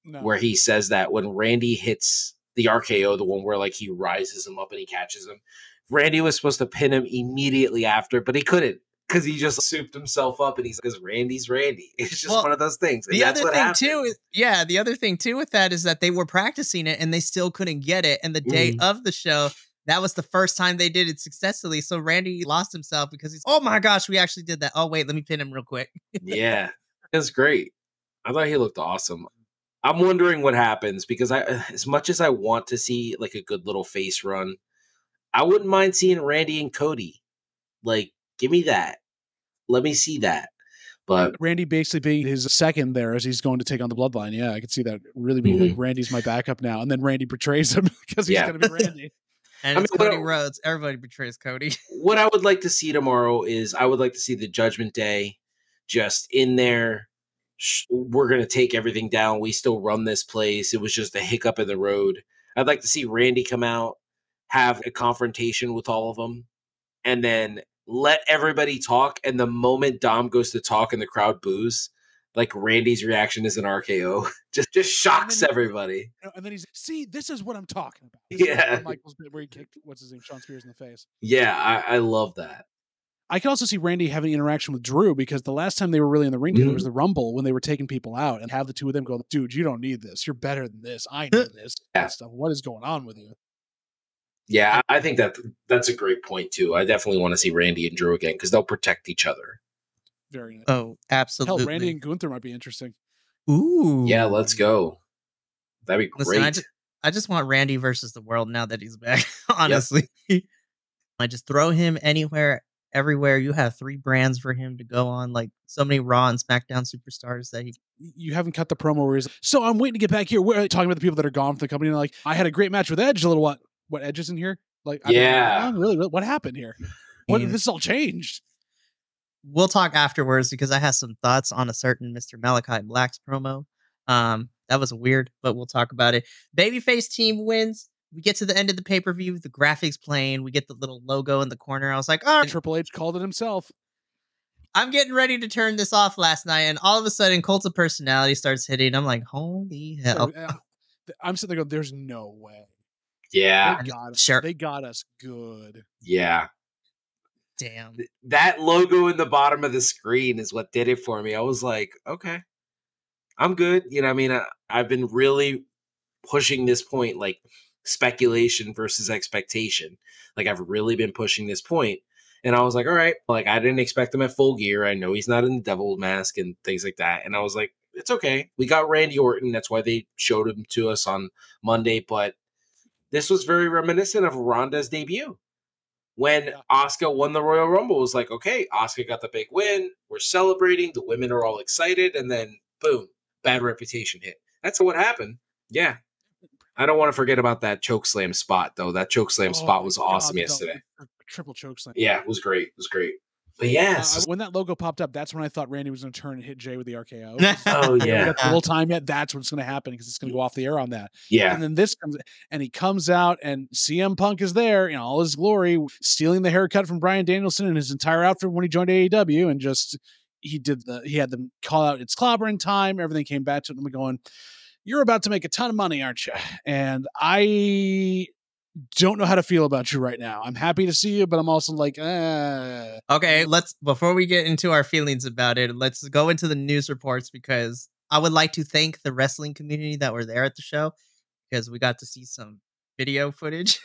No. Where he says that when Randy hits the RKO, the one where like he rises him up and he catches him, Randy was supposed to pin him immediately after, but he couldn't because he just souped himself up, and he's because Randy's Randy. It's just one of those things. And the that's other what thing happened. too is, the other thing too with that is that they were practicing it and they still couldn't get it. And the day of the show, that was the first time they did it successfully. So Randy lost himself because he's, oh my gosh, we actually did that. Oh wait, let me pin him real quick. Yeah, it was great. I thought he looked awesome. I'm wondering what happens because as much as I want to see like a good little face run, I wouldn't mind seeing Randy and Cody. Like, give me that. Let me see that. But Randy basically being his second there as he's going to take on the Bloodline. Yeah, I could see that really being like Randy's my backup now. And then Randy betrays him because he's going to be Randy. And it's Cody Rhodes. Everybody betrays Cody. What I would like to see tomorrow is I would like to see the Judgment Day just in there. We're going to take everything down. We still run this place. It was just a hiccup in the road. I'd like to see Randy come out, have a confrontation with all of them, and then let everybody talk. And the moment Dom goes to talk and the crowd boos, like Randy's reaction is an RKO. just shocks everybody. And then he's, see, this is what I'm talking about. This Michael's bit where he kicked, what's his name, Sean Spears in the face. Yeah, I love that. I can also see Randy having interaction with Drew because the last time they were really in the ring together was the Rumble when they were taking people out, and have the two of them go, dude, you don't need this. You're better than this. I know this stuff. What is going on with you? Yeah, I think that's a great point too. I definitely want to see Randy and Drew again because they'll protect each other. Very nice. Oh, absolutely. Hell, Randy and Gunther might be interesting. Ooh. Yeah, let's go. That'd be great. Listen, I just want Randy versus the world now that he's back, honestly. Yep. I just throw him anywhere, everywhere. You have 3 brands for him to go on, like so many Raw and SmackDown superstars that you haven't cut the promo where he's, so I'm waiting to get back here. We're talking about the people that are gone from the company. And like, I had a great match with Edge a little while. What, Edge is in here? Like, really? What happened here? This all changed? We'll talk afterwards because I have some thoughts on a certain Mr. Malachi Black's promo. That was weird, but we'll talk about it. Babyface team wins. We get to the end of the pay-per-view. The graphics playing. We get the little logo in the corner. I was like, oh. Triple H called it himself. I'm getting ready to turn this off last night, and all of a sudden, Cult of Personality starts hitting. I'm like, holy hell. I'm sitting there going, there's no way. Yeah. They got us good. Yeah. Damn. That logo in the bottom of the screen is what did it for me. I was like, okay, I'm good. You know what I mean? I've been really pushing this point, like speculation versus expectation. Like I've really been pushing this point. And I was like, all right, like I didn't expect him at Full Gear. I know he's not in the devil mask and things like that. And I was like, it's okay. We got Randy Orton. That's why they showed him to us on Monday. But this was very reminiscent of Ronda's debut. When Asuka won the Royal Rumble, it was like, okay, Asuka got the big win. We're celebrating. The women are all excited. And then, boom, bad reputation hit. That's what happened. Yeah. I don't want to forget about that chokeslam spot, though. That chokeslam spot was awesome yesterday. Triple chokeslam. Yeah, it was great. It was great. But yes, when that logo popped up, that's when I thought Randy was going to turn and hit Jay with the RKO. Oh yeah, got the whole time yet. That's what's going to happen because it's going to go off the air on that. Yeah, and then this comes and he comes out and CM Punk is there in all his glory, stealing the haircut from Bryan Danielson and his entire outfit when he joined AEW, and just he had them call out it's clobbering time. Everything came back to them going, "You're about to make a ton of money, aren't you?" And I don't know how to feel about you right now. I'm happy to see you, but I'm also like, Okay, before we get into our feelings about it, let's go into the news reports, because I would like to thank the wrestling community that were there at the show, because we got to see some video footage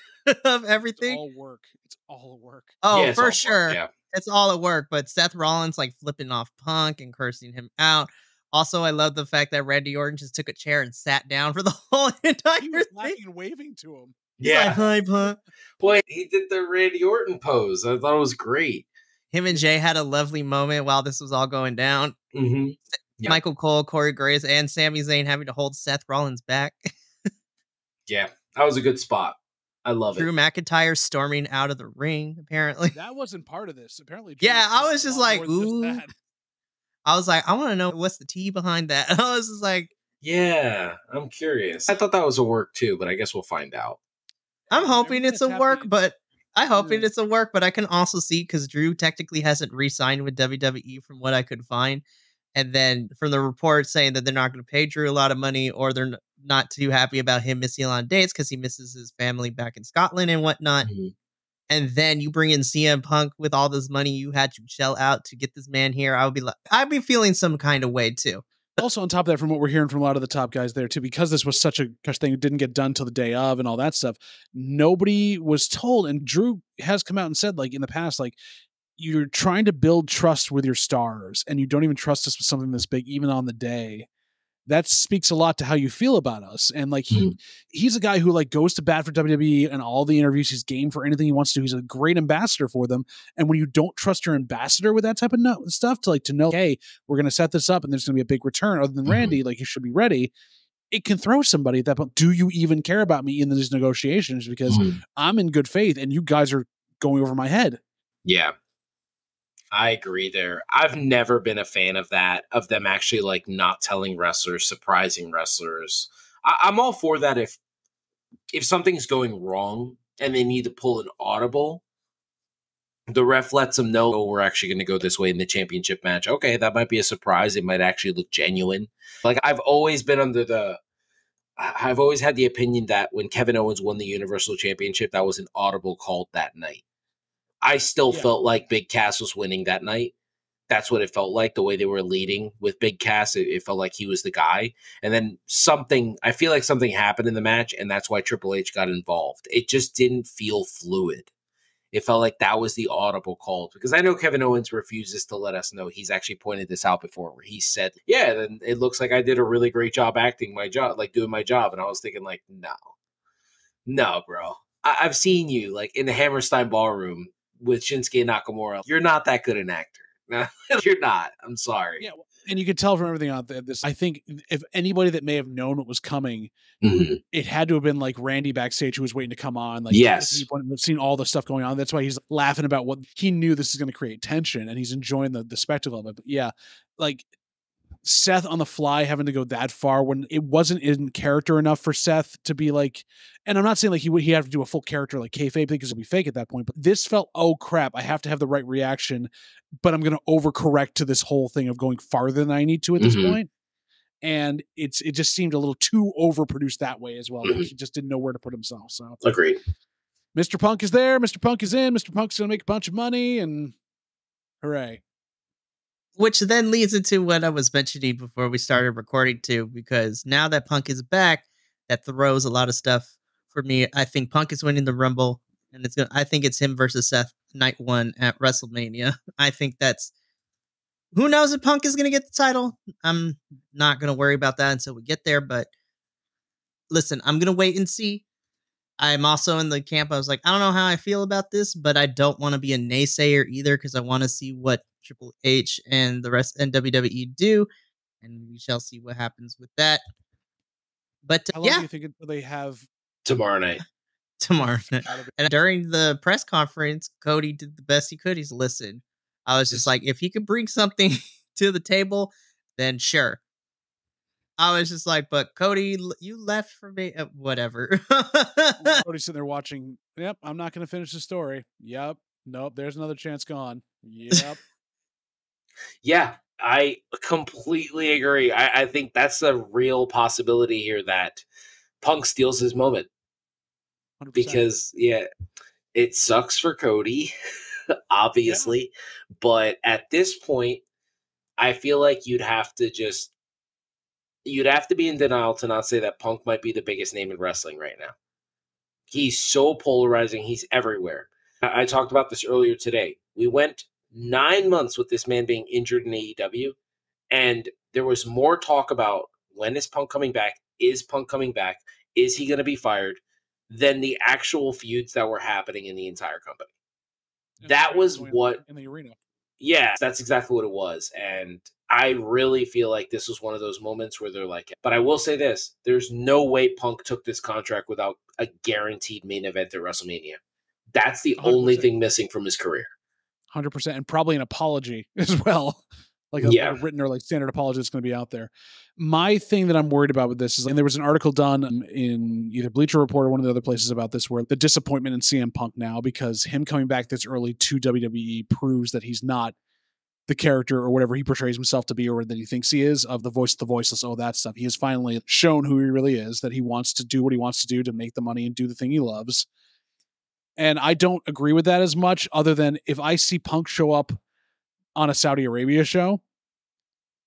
of everything. It's all work. Oh, yeah, for sure. Work, yeah. It's all at work, but Seth Rollins like flipping off Punk and cursing him out. Also, I love the fact that Randy Orton just took a chair and sat down for the whole entire He was thing. laughing and waving to him. He's like, hi, Punk. Boy, he did the Randy Orton pose. I thought it was great. Him and Jay had a lovely moment while this was all going down. Mm-hmm. Yeah. Michael Cole, Corey Graves, and Sami Zayn having to hold Seth Rollins back. Yeah, that was a good spot. I love Drew it. McIntyre storming out of the ring, apparently. That wasn't part of this. Apparently, yeah, I was just like, ooh. I was like, I want to know what's the tea behind that. I was just like, yeah, I'm curious. I thought that was a work too, but I guess we'll find out. I'm hoping it's a work, but I can also see, because Drew technically hasn't re-signed with WWE from what I could find. And then from the report saying that they're not going to pay Drew a lot of money, or they're not too happy about him missing a lot of dates because he misses his family back in Scotland and whatnot. Mm-hmm. And then you bring in CM Punk with all this money you had to shell out to get this man here. I'd be feeling some kind of way too. Also, on top of that, from what we're hearing from a lot of the top guys there too, because this was such a thing, it didn't get done till the day of and all that stuff, nobody was told. And Drew has come out and said, like in the past, like, you're trying to build trust with your stars and you don't even trust us with something this big, even on the day. That speaks a lot to how you feel about us. And like he's a guy who like goes to bat for WWE and all the interviews. He's game for anything he wants to. He's a great ambassador for them. And when you don't trust your ambassador with that type of stuff to know, hey, we're going to set this up and there's going to be a big return other than Randy, like you should be ready. It can throw somebody at that point. Do you even care about me in these negotiations? Because I'm in good faith and you guys are going over my head. Yeah. I agree there. I've never been a fan of that, of them actually like not telling wrestlers, surprising wrestlers. I'm all for that if something's going wrong and they need to pull an audible, the ref lets them know, oh, we're actually going to go this way in the championship match. Okay, that might be a surprise. It might actually look genuine. Like I've always had the opinion that when Kevin Owens won the Universal Championship, that was an audible called that night. I still felt like Big Cass was winning that night. That's what it felt like, the way they were leading with Big Cass. It felt like he was the guy. And then I feel like something happened in the match, and that's why Triple H got involved. It just didn't feel fluid. It felt like that was the audible call. Because I know Kevin Owens refuses to let us know. He's actually pointed this out before, where he said, yeah, then it looks like I did a really great job doing my job. And I was thinking like, no, bro. I've seen you like in the Hammerstein Ballroom with Shinsuke Nakamura. You're not that good an actor. No, you're not. I'm sorry. Yeah, and you could tell from everything out there. I think if anybody that may have known what was coming, it had to have been like Randy backstage, who was waiting to come on. Like, yes, he's seen all the stuff going on. That's why he's laughing about what he knew this is going to create tension, and he's enjoying the spectacle of it. But yeah, like Seth on the fly having to go that far when it wasn't in character enough for Seth to be like, and I'm not saying like he had to do a full character like kayfabe because it'd be fake at that point, but this felt, oh crap, I have to have the right reaction, but I'm going to overcorrect to this whole thing of going farther than I need to at this point. And it just seemed a little too overproduced that way as well. Like he just didn't know where to put himself. So agreed. Mr. Punk is there. Mr. Punk is in. Mr. Punk's going to make a bunch of money, and hooray. Which then leads into what I was mentioning before we started recording too, because now that Punk is back, that throws a lot of stuff for me. I think Punk is winning the Rumble, and I think it's him versus Seth night 1 at WrestleMania. I think who knows if Punk is going to get the title. I'm not going to worry about that until we get there, but listen, I'm going to wait and see. I'm also in the camp. I was like, I don't know how I feel about this, but I don't want to be a naysayer either, because I want to see what Triple H and the rest and WWE do, and we shall see what happens with that. But how long do you think until they have tomorrow night? And during the press conference, Cody did the best he could. He's listen. I was just like, if he could bring something to the table, then sure. I was just like, but Cody, you left for me. Whatever. Cody's sitting there watching. Yep, I'm not going to finish the story. Yep. Nope. There's another chance gone. Yep. Yeah, I completely agree. I think that's a real possibility here that Punk steals his moment. 100%. Because, yeah, it sucks for Cody, obviously. Yeah. But at this point, I feel like you'd have to be in denial to not say that Punk might be the biggest name in wrestling right now. He's so polarizing. He's everywhere. I talked about this earlier today. We went 9 months with this man being injured in AEW, and there was more talk about when is Punk coming back? Is Punk coming back? Is he going to be fired? Than the actual feuds that were happening in the entire company. That was what in the arena. Yeah, that's exactly what it was. And I really feel like this was one of those moments where they're like, but I will say this, there's no way Punk took this contract without a guaranteed main event at WrestleMania. That's the 100%. Only thing missing from his career. 100%. And probably an apology as well. Like a written or like standard apology that's going to be out there. My thing that I'm worried about with this is, and there was an article done in either Bleacher Report or one of the other places about this, where the disappointment in CM Punk now, because him coming back this early to WWE proves that he's not the character or whatever he portrays himself to be or that he thinks he is, of the voice of the voiceless, all that stuff. He has finally shown who he really is, that he wants to do what he wants to do to make the money and do the thing he loves. And I don't agree with that as much, other than if I see Punk show up on a Saudi Arabia show,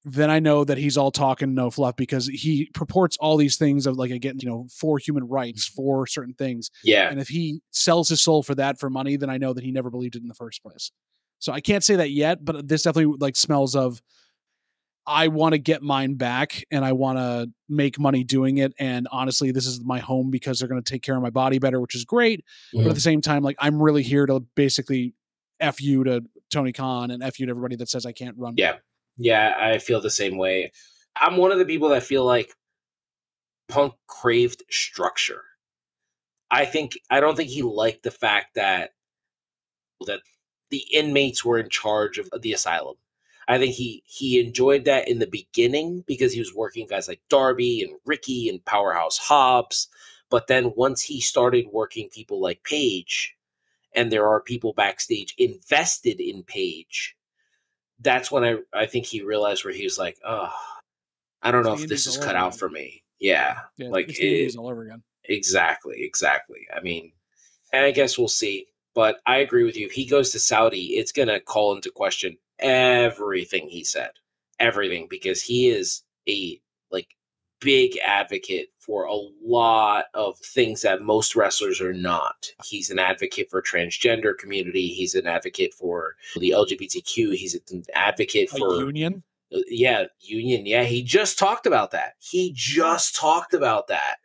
then I know that he's all talk and no fluff, because he purports all these things of like, again, for human rights, for certain things. Yeah. And if he sells his soul for money, then I know that he never believed it in the first place. So I can't say that yet, but this definitely like smells of, I want to get mine back and I want to make money doing it. And honestly, this is my home because they're going to take care of my body better, which is great. Mm-hmm. But at the same time, like, I'm really here to basically F you to Tony Khan and F you to everybody that says I can't run. Yeah. Yeah, I feel the same way. I'm one of the people that feel like Punk craved structure. I don't think he liked the fact that the inmates were in charge of the asylum. I think he enjoyed that in the beginning because he was working with guys like Darby and Ricky and Powerhouse Hobbs. But then once he started working people like Paige, and there are people backstage invested in Paige, that's when I think he realized where he was like, oh, I don't know if this is cut out for me. Yeah. Like it's the Indies all over again. Exactly. I mean, and I guess we'll see. But I agree with you. If he goes to Saudi, it's going to call into question everything he said. Everything. Because he is a big advocate for a lot of things that most wrestlers are not. He's an advocate for transgender community. He's an advocate for the LGBTQ. He's an advocate for union. Union. Yeah, he just talked about that.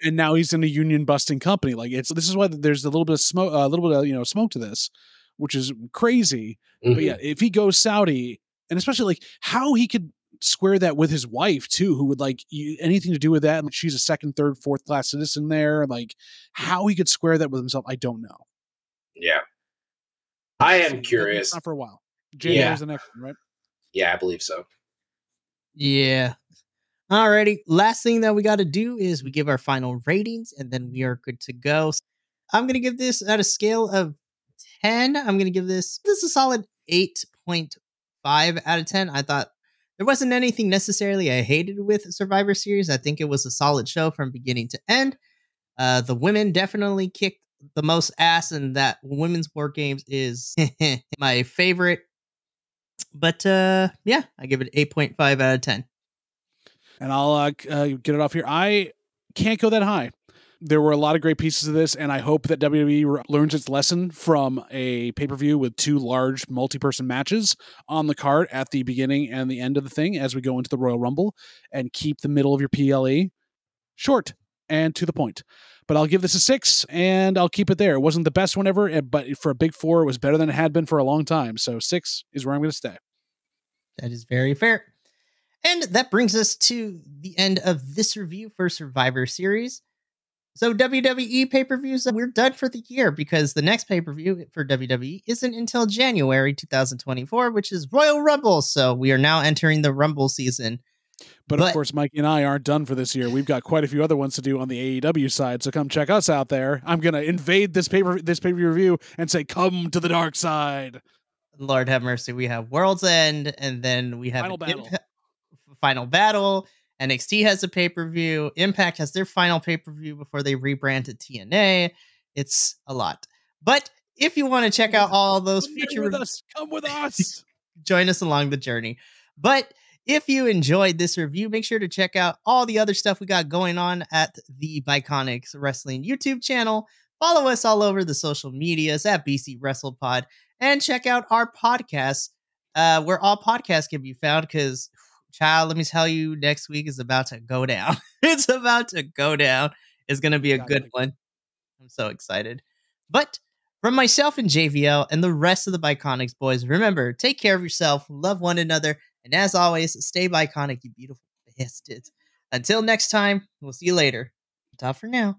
And now he's in a union busting company. Like, this is why there's a little bit of smoke to this, which is crazy. Mm-hmm. But yeah, if he goes Saudi, and especially like how he could square that with his wife too, who would like anything to do with that. Like, she's a second, third, fourth class citizen there. Like, how he could square that with himself, I don't know. Yeah, I am curious. Not for a while. January's the next one, right? Yeah, I believe so. Yeah. Alrighty. Last thing that we got to do is we give our final ratings, and then we are good to go. I'm going to give this at a scale of 10. I'm going to give this a solid 8.5 out of 10. I thought there wasn't anything necessarily I hated with Survivor Series. I think it was a solid show from beginning to end. The women definitely kicked the most ass, and that women's war games is my favorite. But yeah, I give it 8.5 out of 10. And I'll get it off here. I can't go that high. There were a lot of great pieces of this, and I hope that WWE learns its lesson from a pay-per-view with 2 large multi-person matches on the card at the beginning and the end of the thing as we go into the Royal Rumble, and keep the middle of your PLE short and to the point. But I'll give this a 6, and I'll keep it there. It wasn't the best one ever, but for a big 4, it was better than it had been for a long time. So 6 is where I'm going to stay. That is very fair. And that brings us to the end of this review for Survivor Series. So WWE pay-per-views, we're done for the year because the next pay-per-view for WWE isn't until January 2024, which is Royal Rumble. So we are now entering the Rumble season. But of course, Mikey and I aren't done for this year. We've got quite a few other ones to do on the AEW side, so come check us out there. I'm going to invade this pay-per-view review and say, come to the dark side. Lord have mercy. We have World's End, and then we have Final Battle. NXT has a pay-per-view. Impact has their final pay-per-view before they rebrand to TNA. It's a lot. But if you want to check out all those future... Come with us! Join us along the journey. But if you enjoyed this review, make sure to check out all the other stuff we got going on at the Bi-Conics Wrestling YouTube channel. Follow us all over the social medias at bcwrestlepod. And check out our podcast, where all podcasts can be found, because... Child, let me tell you, next week is about to go down. It's about to go down. It's going to be a good one. I'm so excited. But from myself and JVL and the rest of the Bi-Conics boys, remember, take care of yourself, love one another, and as always, stay Bi-Conic, you beautiful bastards. Until next time, we'll see you later. Ta for now.